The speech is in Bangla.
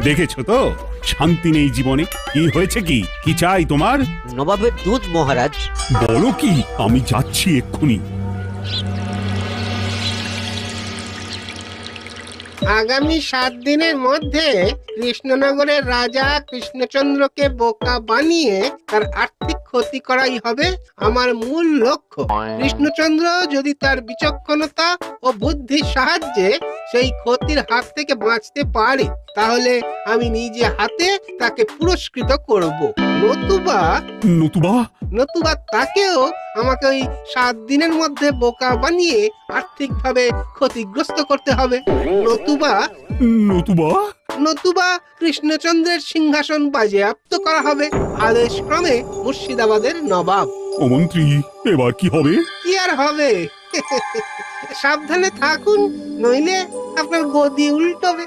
দেখেছো তো শান্তি নেই জীবনে। কি হয়েছে, কি কি চাই তোমার? নবাবের দুধ মহারাজ। বলো কি? আমি যাচ্ছি এক্ষুনি। আগামী 7 দিনের মধ্যে কৃষ্ণনগরের রাজা কৃষ্ণচন্দ্রকে বোকা বানিয়ে তার আর্থিক ক্ষতি করাই হবে আমার মূল লক্ষ্য। কৃষ্ণচন্দ্র যদি তার বিচক্ষণতা ও বুদ্ধির সাহায্যে সেই ক্ষতির হাত থেকে বাঁচতে পারে, তাহলে আমি নিজে হাতে তাকে পুরস্কৃত করব। নতুবা নতুবা? নতুবা তাকেও আমাকে ওই 7 দিনের মধ্যে বোকা বানিয়ে আর্থিকভাবে ক্ষতিগ্রস্ত করতে হবে। নতুবা নতুবা? নতুবা কৃষ্ণচন্দ্রের সিংহাসন বাজেয়াপ্ত করা হবে আদেশক্রমে মুর্শিদাবাদের নবাব। ও মন্ত্রী, এবার কি হবে? কি আর হবে? সাবধানে থাকুন, নইলে আপনার গদি উল্টবে।